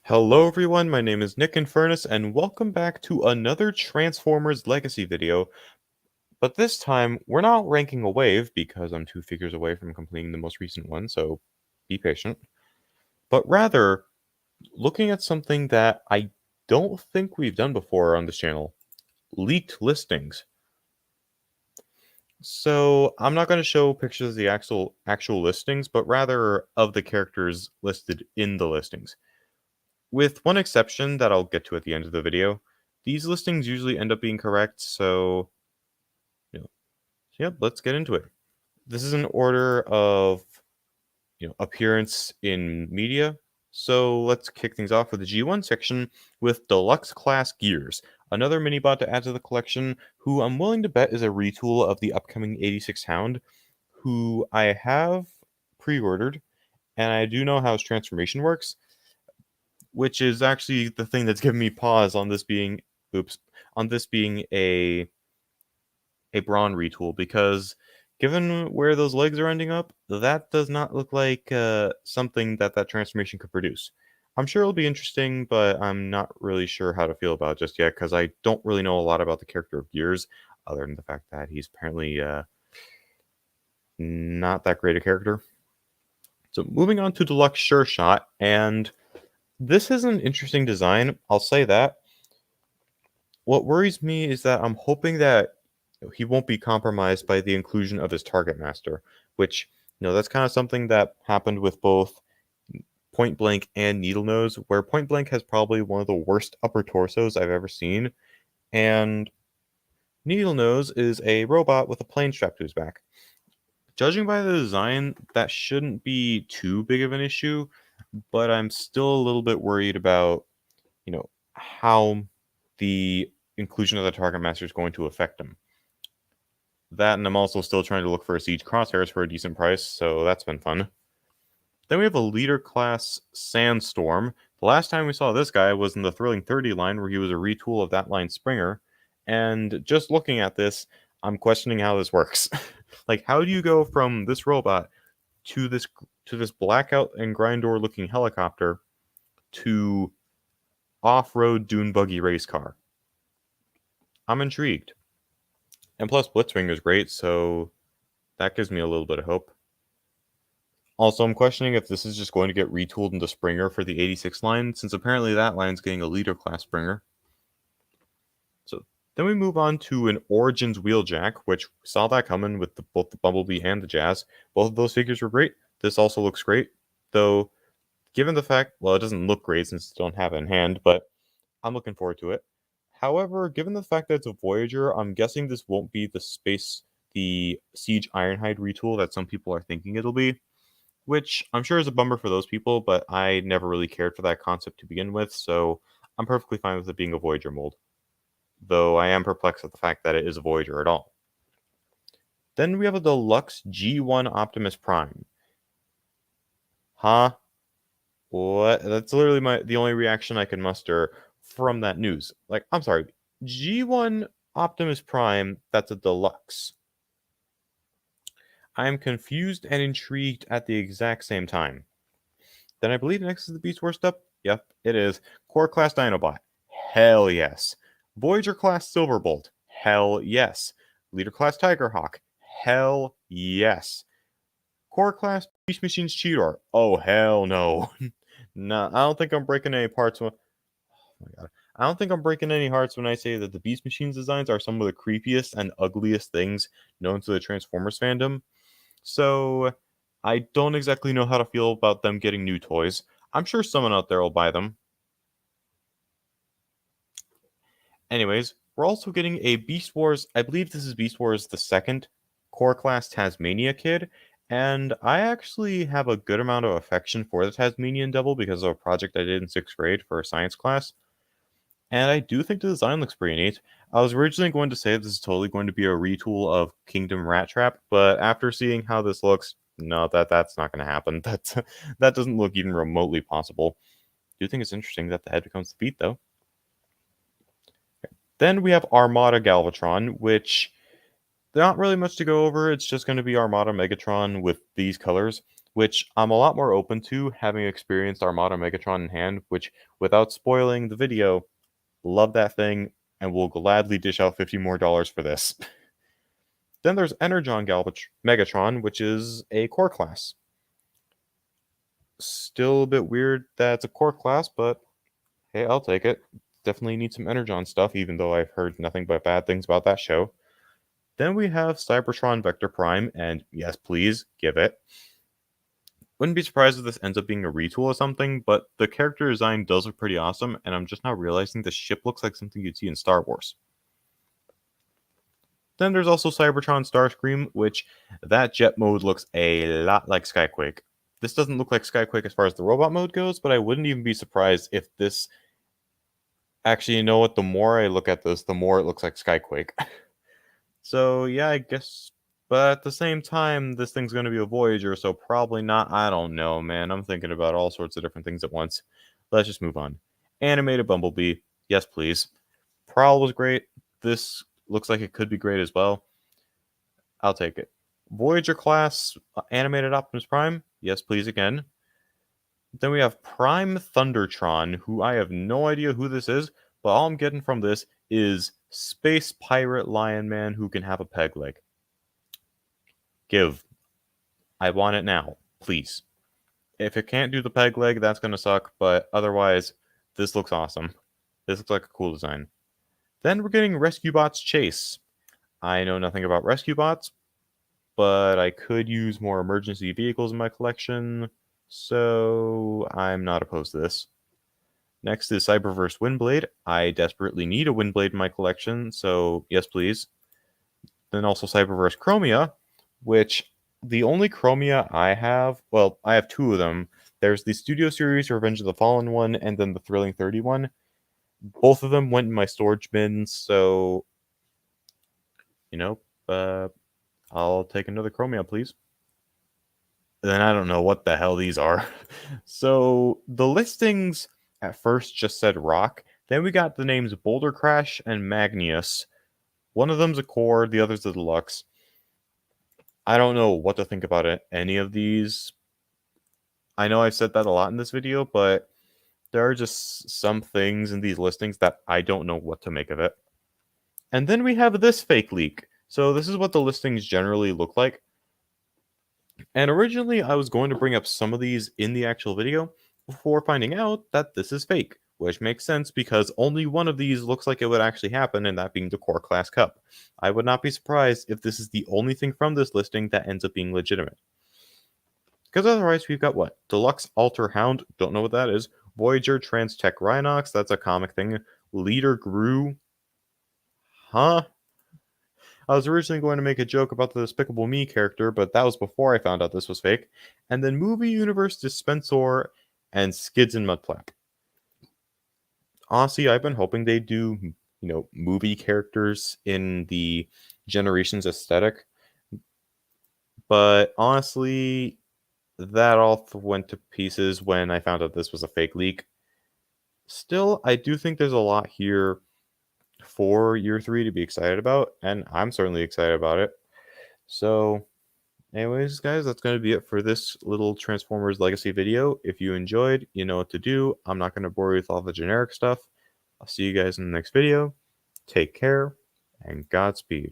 Hello everyone, my name is Nick Infernus, and welcome back to another Transformers Legacy video. But this time, we're not ranking a wave, because I'm 2 figures away from completing the most recent one, so be patient. But rather, looking at something that I don't think we've done before on this channel, leaked listings. So I'm not going to show pictures of the actual listings, but rather of the characters listed in the listings. With one exception that I'll get to at the end of the video, these listings usually end up being correct, so, yep, let's get into it. This is an order of, appearance in media, so let's kick things off with the G1 section with Deluxe Class Gears, another minibot to add to the collection, who I'm willing to bet is a retool of the upcoming 86 Hound, who I have pre-ordered, and I do know how his transformation works, which is actually the thing that's given me pause on this being a Brawn retool, because given where those legs are ending up, that does not look like something that transformation could produce. I'm sure it'll be interesting, but I'm not really sure how to feel about it just yet, because I don't really know a lot about the character of Gears, other than the fact that he's apparently not that great a character. So moving on to Deluxe Sure Shot, and this is an interesting design, I'll say that. What worries me is that I'm hoping that he won't be compromised by the inclusion of his target master, which, that's kind of something that happened with both Point Blank and Needle Nose, where Point Blank has probably one of the worst upper torsos I've ever seen, and Needle Nose is a robot with a plane strapped to his back. Judging by the design, that shouldn't be too big of an issue, but I'm still a little bit worried about, how the inclusion of the target master is going to affect him. That, and I'm also still trying to look for a Siege Crosshairs for a decent price, so that's been fun. Then we have a leader class Sandstorm. The last time we saw this guy was in the Thrilling 30 line, where he was a retool of that line Springer, and just looking at this, I'm questioning how this works. Like, how do you go from this robot to this blackout and Grindor looking helicopter to off-road dune buggy race car? I'm intrigued. And plus, Blitzwing is great, so that gives me a little bit of hope. Also, I'm questioning if this is just going to get retooled into Springer for the 86 line, since apparently that line's getting a leader class Springer. So then we move on to an Origins Wheeljack, which we saw that coming with both the Bumblebee and the Jazz. Both of those figures were great. This also looks great, though given the fact, well, it doesn't look great since I don't have it in hand, but I'm looking forward to it. However, given the fact that it's a Voyager, I'm guessing this won't be the Siege Ironhide retool that some people are thinking it'll be, which I'm sure is a bummer for those people, but I never really cared for that concept to begin with, so I'm perfectly fine with it being a Voyager mold. Though I am perplexed at the fact that it is a Voyager at all. Then we have a Deluxe G1 Optimus Prime. Huh? What? That's literally the only reaction I can muster from that news. Like, I'm sorry, G1 Optimus Prime, that's a deluxe. I am confused and intrigued at the exact same time. Then I believe next is the Beast Wars stuff. Yep, it is. Core Class Dinobot. Hell yes. Voyager Class Silverbolt. Hell yes. Leader Class Tigerhawk. Hell yes. Core Class Beast Machines Cheetor. Oh, hell no. Nah, I don't think I'm breaking any parts. Oh my god. I don't think I'm breaking any hearts when I say that the Beast Machines designs are some of the creepiest and ugliest things known to the Transformers fandom. So I don't exactly know how to feel about them getting new toys. I'm sure someone out there will buy them. Anyways, we're also getting a Beast Wars, I believe this is Beast Wars the second Core Class Tasmania Kid, and I actually have a good amount of affection for the Tasmanian Devil because of a project I did in 6th grade for a science class, and I do think the design looks pretty neat. I was originally going to say this is totally going to be a retool of Kingdom Rat Trap, but after seeing how this looks, no, that's not going to happen. That doesn't look even remotely possible. I do think it's interesting that the head becomes the feet, though. Then we have Armada Galvatron, which not really much to go over. It's just going to be Armada Megatron with these colors. which I'm a lot more open to, having experienced Armada Megatron in hand, which, without spoiling the video, love that thing and will gladly dish out $50 more for this. Then there's Energon Megatron, which is a core class. Still a bit weird that it's a core class, but hey, I'll take it. Definitely need some Energon stuff, even though I've heard nothing but bad things about that show. Then we have Cybertron Vector Prime, and yes, please, give it. Wouldn't be surprised if this ends up being a retool or something, but the character design does look pretty awesome, and I'm just now realizing the ship looks like something you'd see in Star Wars. Then there's also Cybertron Starscream, which that jet mode looks a lot like Skyquake. This doesn't look like Skyquake as far as the robot mode goes, but I wouldn't even be surprised if this... Actually, you know what? The more I look at this, the more it looks like Skyquake. So, yeah, I guess... But at the same time, this thing's going to be a Voyager, so probably not. I don't know, man. I'm thinking about all sorts of different things at once. Let's just move on. Animated Bumblebee. Yes, please. Prowl was great. This looks like it could be great as well. I'll take it. Voyager class animated Optimus Prime. Yes, please again. Then we have Prime Thundertron, who I have no idea who this is, but all I'm getting from this is Space Pirate Lion Man who can have a peg leg. Give. I want it now, please. If it can't do the peg leg, that's going to suck, but otherwise, this looks awesome. This looks like a cool design. Then we're getting Rescue Bots Chase. I know nothing about Rescue Bots, but I could use more emergency vehicles in my collection, so I'm not opposed to this. Next is Cyberverse Windblade. I desperately need a Windblade in my collection, so yes, please. Then also Cyberverse Chromia, which the only Chromia I have, well, I have two of them. There's the Studio Series Revenge of the Fallen one, and then the Thrilling 30 one. Both of them went in my storage bins, so, I'll take another Chromia, please. Then I don't know what the hell these are. So the listings at first just said Rock. Then we got the names Boulder Crash and Magnius. One of them's a core, the other's a deluxe. I don't know what to think about any of these. I know I've said that a lot in this video, but there are just some things in these listings that I don't know what to make of it. And then we have this fake leak. So this is what the listings generally look like. And originally I was going to bring up some of these in the actual video before finding out that this is fake, which makes sense because only one of these looks like it would actually happen, and that being the Core Class Cup. I would not be surprised if this is the only thing from this listing that ends up being legitimate. Because otherwise we've got what? Deluxe Alter Hound, don't know what that is. Voyager Transtech Rhinox, that's a comic thing. Leader Gru. Huh? I was originally going to make a joke about the Despicable Me character, but that was before I found out this was fake. And then Movie Universe Dispensor and Skids and Mudflap. Honestly, I've been hoping they do, movie characters in the Generations aesthetic. But honestly, that all went to pieces when I found out this was a fake leak. Still, I do think there's a lot here for year 3 to be excited about, and I'm certainly excited about it. So anyways, guys, that's going to be it for this little Transformers Legacy video. If you enjoyed, you know what to do. I'm not going to bore you with all the generic stuff. I'll see you guys in the next video. Take care, and Godspeed.